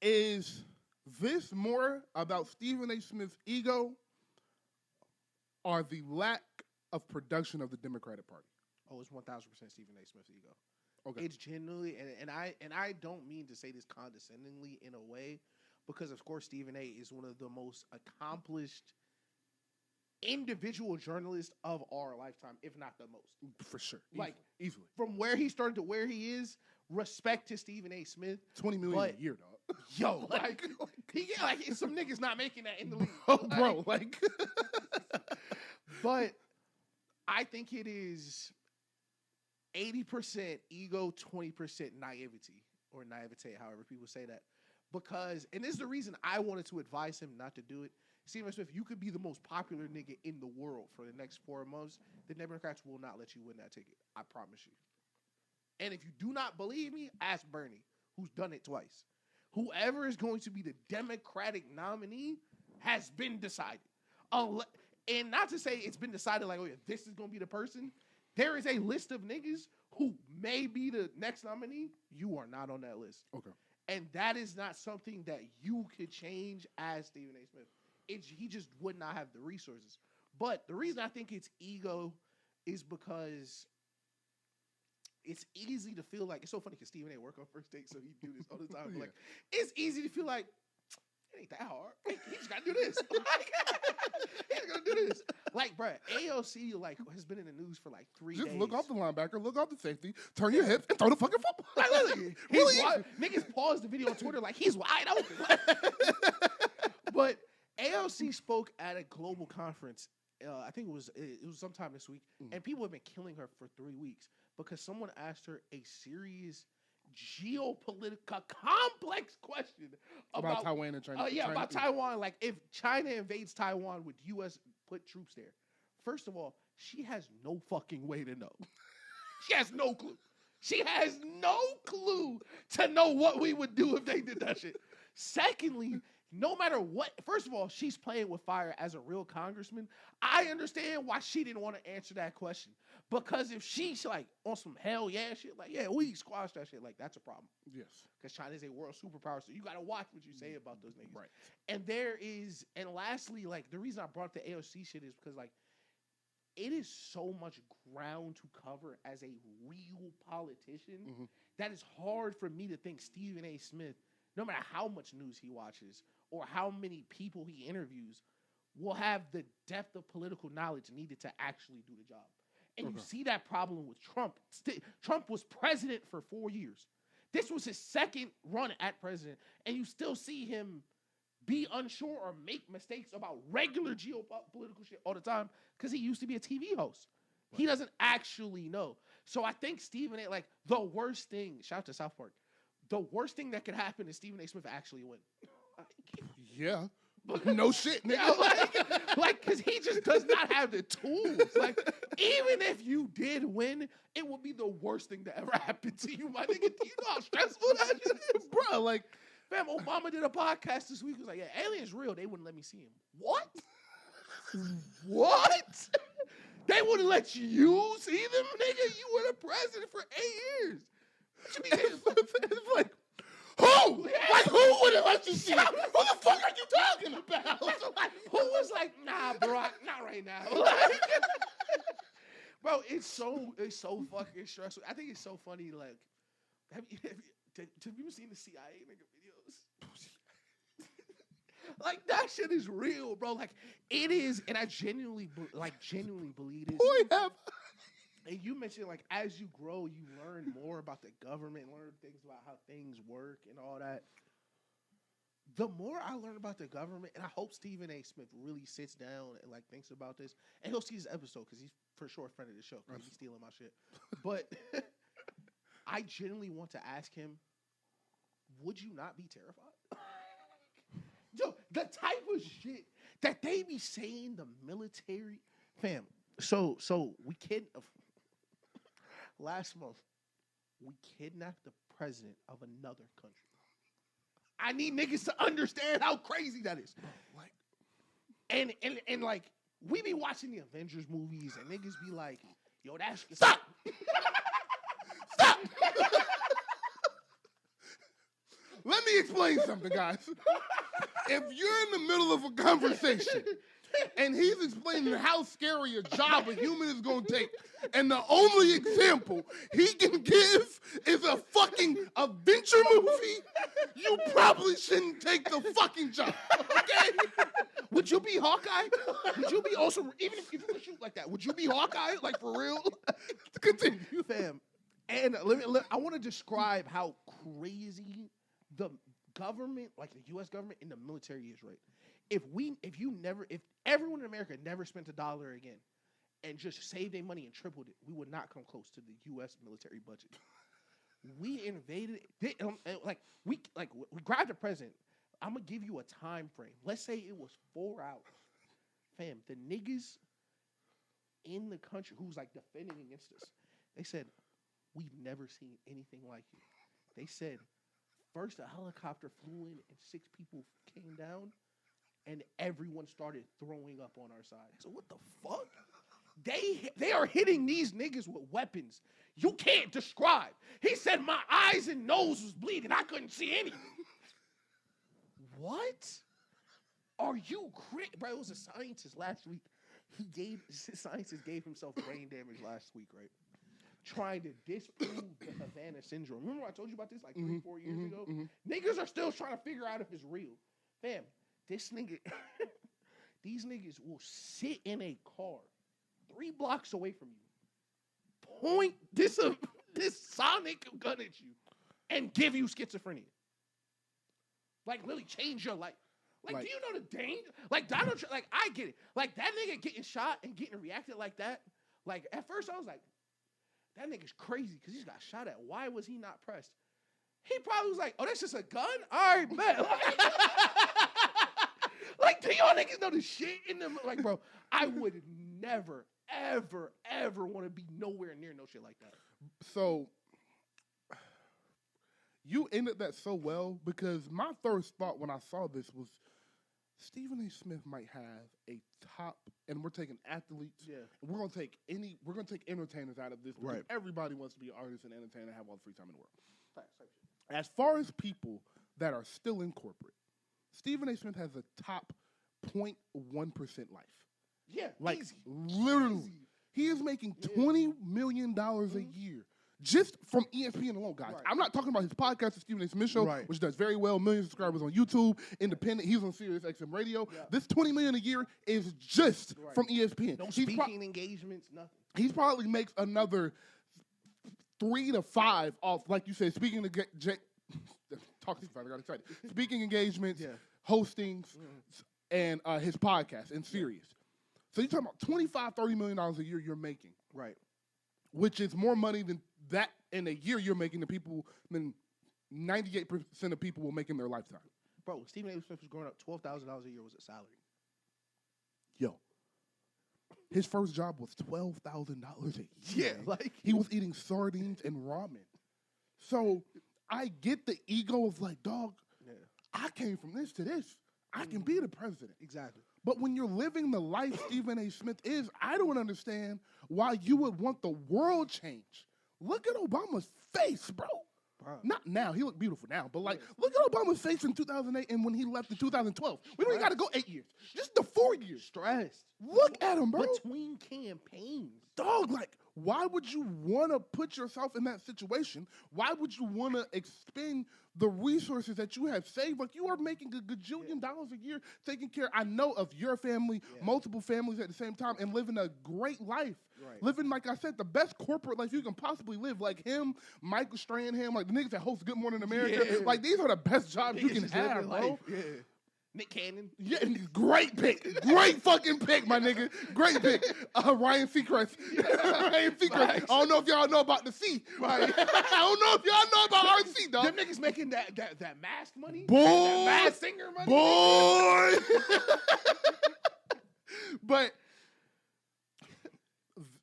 Is this more about Stephen A. Smith's ego or the lack of production of the Democratic Party? Oh, it's 1,000% Stephen A. Smith's ego. Okay. It's genuinely, and I don't mean to say this condescendingly in a way, because of course Stephen A. is one of the most accomplished individual journalists of our lifetime, if not the most. For sure. Like easily. From where he started to where he is, respect to Stephen A. Smith. 20 million a year, dog. Yo, some niggas not making that in the league. Bro. But I think it is 80% ego, 20% naivety, or naivete, however people say that. Because, and this is the reason I wanted to advise him not to do it. Stephen Smith, you could be the most popular nigga in the world for the next 4 months. The Democrats will not let you win that ticket. I promise you. And if you do not believe me, ask Bernie, who's done it twice. Whoever is going to be the Democratic nominee has been decided. And not to say it's been decided like, oh yeah, this is going to be the person. There is a list of niggas who may be the next nominee. You are not on that list. Okay. And that is not something that you could change as Stephen A. Smith. He just would not have the resources. But the reason I think it's ego is because it's easy to feel like, it's so funny because Stephen A. work on First Take, so he do this all the time. But like, it's easy to feel like, it ain't that hard. He just got to do this. He's going to do this. Like, bro, AOC has been in the news for like 3 days. Just look off the linebacker, look off the safety, turn your hips, and throw the fucking football. Like, literally, niggas pause the video on Twitter like he's wide open. But AOC spoke at a global conference. I think it was sometime this week, and people have been killing her for 3 weeks because someone asked her a serious geopolitical complex question about Taiwan and China. About Taiwan. Like, if China invades Taiwan, would U.S. put troops there? First of all, she has no fucking way to know. She has no clue. She has no clue to know what we would do if they did that shit. Secondly, no matter what, first of all, she's playing with fire as a real congressman. I understand why she didn't want to answer that question. Because if she's like on some hell yeah shit, like, yeah, we squash that shit, like, that's a problem. Yes. Because China is a world superpower, so you got to watch what you say about those niggas. Right. And lastly, like, the reason I brought the AOC shit is because, like, it is so much ground to cover as a real politician that it's hard for me to think Stephen A. Smith, no matter how much news he watches or how many people he interviews, will have the depth of political knowledge needed to actually do the job. And you see that problem with Trump. Trump was president for 4 years. This was his second run at president, and you still see him be unsure or make mistakes about regular geopolitical shit all the time because he used to be a TV host. Right. He doesn't actually know. So I think Stephen A., like, the worst thing, shout out to South Park, the worst thing that could happen is Stephen A. Smith actually win. Yeah. No shit, nigga. Like, because he just does not have the tools. Like, even if you did win, it would be the worst thing that ever happened to you, my nigga. Do you know how stressful that is? Bro, like, fam, Obama did a podcast this week. He was like, yeah, aliens real. They wouldn't let me see him. What? What? They wouldn't let you see them, nigga? You were the president for 8 years. What you mean? It's like, who? Yeah. Like, who wouldn't let you see it? Who the fuck are you talking about? Like, who was like, nah, Brock, not right now. Bro, it's so fucking stressful. I think it's so funny. Like, have you seen the CIA nigga videos? Like, that shit is real, bro. Like, it is, and I genuinely believe this. We have. And you mentioned, like, as you grow, you learn more about the government, learn things about how things work and all that. The more I learn about the government, and I hope Stephen A. Smith really sits down and, like, thinks about this, and he'll see this episode because he's for sure a friend of the show because he's stealing my shit. But I genuinely want to ask him, would you not be terrified? Yo, the type of shit that they be saying the military, fam. So we last month, we kidnapped the president of another country. I need niggas to understand how crazy that is. Like, and like, we be watching the Avengers movies, and niggas be like, yo, that's... Stop! Stop! Let me explain something, guys. If you're in the middle of a conversation and he's explaining how scary a job a human is going to take, and the only example he can give is a fucking adventure movie, you probably shouldn't take the fucking job, okay? Would you be Hawkeye? Would you be also, even if you could shoot like that, would you be Hawkeye? Like, for real? Continue. Fam. And I want to describe how crazy the government, like the U.S. government and the military is, right? If everyone in America never spent $1 again and just saved their money and tripled it, we would not come close to the U.S. military budget. We invaded, we grabbed the president. I'm gonna give you a time frame. Let's say it was 4 hours. Fam, the niggas in the country who's like defending against us, they said, we've never seen anything like it. They said, first a helicopter flew in and 6 people came down, and everyone started throwing up on our side. So what the fuck? They are hitting these niggas with weapons you can't describe. He said my eyes and nose was bleeding. I couldn't see anything. What? Are you crazy? Bro, it was a scientist last week. Scientist gave himself brain damage last week, right? Trying to disprove the Havana syndrome. Remember I told you about this like 3-4 years ago? Niggas are still trying to figure out if it's real. Fam, this nigga, these niggas will sit in a car 3 blocks away from you, point this sonic gun at you, and give you schizophrenia. Like, literally change your life. Like, do you know the danger? Like, Donald Trump, like, I get it. Like, that nigga getting shot and getting reacted like that. Like, at first I was like, that nigga's crazy because he's got shot at. Why was he not pressed? He probably was like, oh, that's just a gun? All right, bet. Like, do y'all niggas know the shit in them? Like, bro, I would never, ever, ever want to be nowhere near no shit like that. So, you ended that so well because my first thought when I saw this was Stephen A. Smith might have a top, and we're taking athletes. Yeah. And we're gonna take entertainers out of this because right. Everybody wants to be an artist and entertainer and have all the free time in the world. As far as people that are still in corporate, Stephen A. Smith has a top 0.1% life. Yeah, like easy. Literally, easy. He is making $20 million a year. Just from ESPN alone, guys. Right. I'm not talking about his podcast, the Stephen A. Smith Show, right. which does very well, millions of subscribers on YouTube, independent. He's on Sirius XM Radio. Yeah. This $20 million a year is just from ESPN. No speaking engagements, nothing. He probably makes another 3 to 5 off, like you said, speaking to talk to you, I got excited. Speaking engagements, hostings, and his podcast and Sirius. So you're talking about $25, $30 million a year you're making. Right. Which is more money than that in a year you're making than 98% of people will make in their lifetime. Bro, Stephen A. Smith was growing up, $12,000 a year was a salary. Yo. His first job was $12,000 a year. Yeah, like he was eating sardines and ramen. So I get the ego of like, dog, I came from this to this. I can be the president. Exactly. But when you're living the life Stephen A. Smith is, I don't understand why you would want the world changed. Look at Obama's face, bro. Not now. He looked beautiful now. But, like, look at Obama's face in 2008 and when he left in 2012. We don't even got to go 8 years. Just the 4 years. Stressed. Look at him, bro. Between campaigns. Dog, like, why would you want to put yourself in that situation? Why would you want to expend the resources that you have saved? Like, you are making a gajillion dollars a year taking care, I know, of your family, multiple families at the same time, and living a great life. Right. Living, like I said, the best corporate life you can possibly live. Like him, Michael Strahan, like the niggas that host Good Morning America. Yeah. Like, these are the best jobs you can have, bro. Yeah. Nick Cannon. Yeah, great pick. Great fucking pick, my nigga. Great pick. Ryan Seacrest. Ryan Seacrest. I don't know if y'all know about the C. Right. I don't know if y'all know about RC, dog. Them niggas making that mask money. Boy. That mask singer money. Boy. But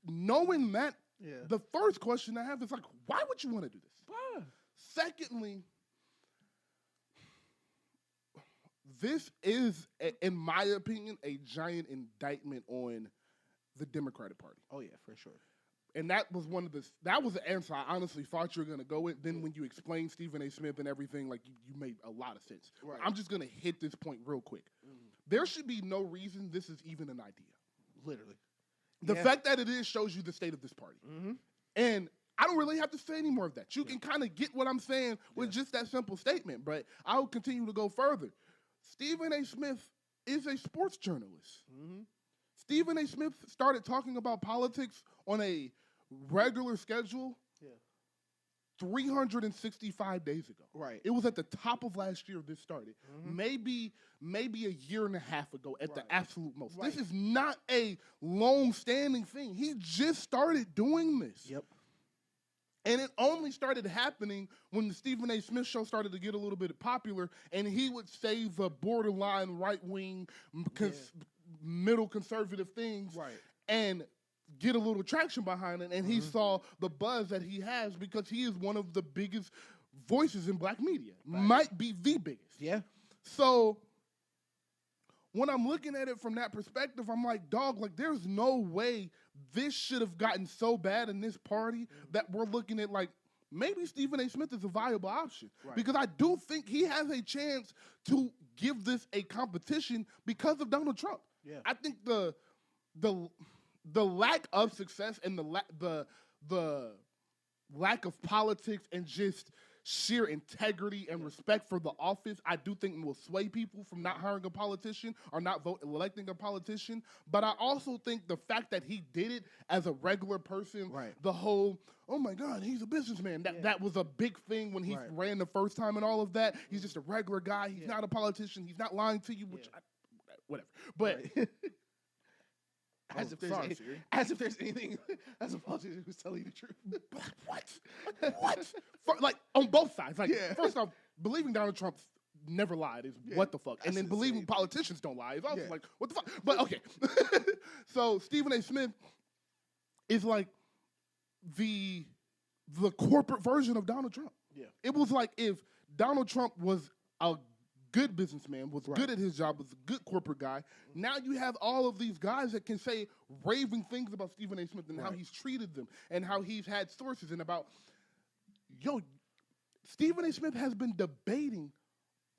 knowing that, the first question I have is like, why would you want to do this? Bruh. Secondly, this is, in my opinion, a giant indictment on the Democratic Party. Oh, yeah, for sure. And that was the answer I honestly thought you were gonna go with. Then when you explained Stephen A. Smith and everything, like you made a lot of sense. Right. I'm just gonna hit this point real quick. There should be no reason this is even an idea. Literally. The fact that it is shows you the state of this party. And I don't really have to say any more of that. You can kind of get what I'm saying with just that simple statement, but I'll continue to go further. Stephen A. Smith is a sports journalist. Stephen A. Smith started talking about politics on a regular schedule 365 days ago. Right. It was at the top of last year this started. Maybe a year and a half ago at the absolute most. This is not a long-standing thing. He just started doing this. Yep. And it only started happening when the Stephen A. Smith show started to get a little bit popular, and he would say the borderline right-wing, middle conservative things and get a little traction behind it. And he saw the buzz that he has because he is one of the biggest voices in black media. Might be the biggest. Yeah. So when I'm looking at it from that perspective, I'm like, dog, like there's no way this should have gotten so bad in this party that we're looking at like maybe Stephen A. Smith is a viable option. Because I do think he has a chance to give this a competition because of Donald Trump. Yeah. I think the lack of success and the lack of politics and just sheer integrity and respect for the office, I do think will sway people from not hiring a politician or not electing a politician. But I also think the fact that he did it as a regular person, the whole, oh my God, he's a businessman. That was a big thing when he ran the first time and all of that. He's just a regular guy. He's not a politician. He's not lying to you, which whatever. But as if there's anything as a politician who's telling you the truth. What? Like on both sides. Like first off, believing Donald Trump never lied is what the fuck, and then believing politicians don't lie is also like what the fuck. But okay, so Stephen A. Smith is like the corporate version of Donald Trump. Yeah, it was like if Donald Trump was a good businessman, was good at his job, was a good corporate guy. Now you have all of these guys that can say raving things about Stephen A. Smith and how he's treated them and how he's had sources and about, Stephen A. Smith has been debating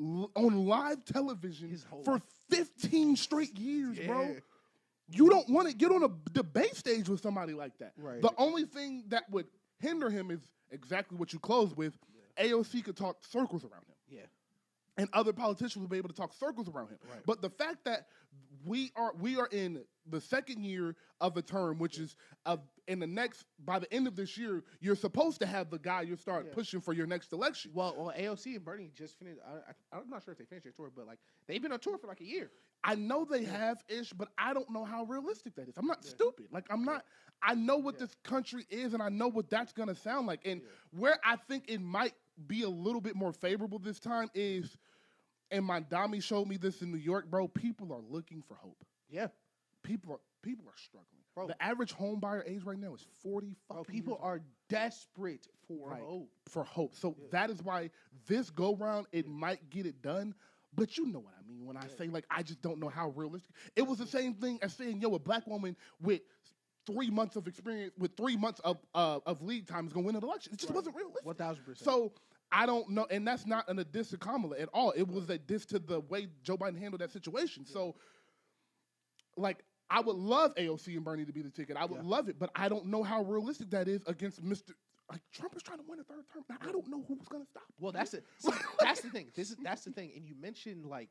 on live television for 15 straight years, bro. You don't want to get on a debate stage with somebody like that. The only thing that would hinder him is exactly what you closed with. AOC could talk circles around him. And other politicians will be able to talk circles around him. But the fact that we are in the second year of a term, which is by the end of this year, you're supposed to have the guy you start pushing for your next election. Well, AOC and Bernie just finished. I'm not sure if they finished their tour, but like they've been on tour for like a year. I know they have-ish, but I don't know how realistic that is. I'm not stupid. Like I'm not. I know what this country is, and I know what that's gonna sound like. And where I think it might be a little bit more favorable this time is, and my Dami showed me this in New York, bro, people are looking for hope. Yeah. People are struggling. Bro, the average home buyer age right now is 40 fucking people years are desperate for hope. For hope. So that is why this go-round, it might get it done, but you know what I mean when I say, like, I just don't know how realistic. It was the same thing as saying, a black woman with 3 months of experience, with 3 months of lead time is going to win an election. It just wasn't realistic. 1,000%. So I don't know, and that's not a diss to Kamala at all. It was a diss to the way Joe Biden handled that situation. So, like, I would love AOC and Bernie to be the ticket. I would love it, but I don't know how realistic that is against Mr. Like, Trump is trying to win a third term. Now, I don't know who's going to stop him. Well, that's it. See, that's the thing. That's the thing. And you mentioned, like,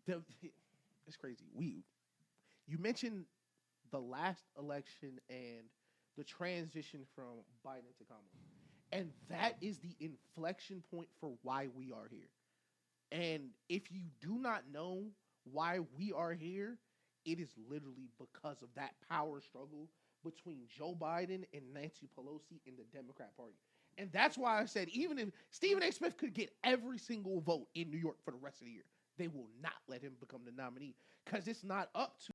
it's crazy. You mentioned the last election and the transition from Biden to Kamala. And that is the inflection point for why we are here. And if you do not know why we are here, it is literally because of that power struggle between Joe Biden and Nancy Pelosi in the Democrat Party. And that's why I said, even if Stephen A. Smith could get every single vote in New York for the rest of the year, they will not let him become the nominee because it's not up to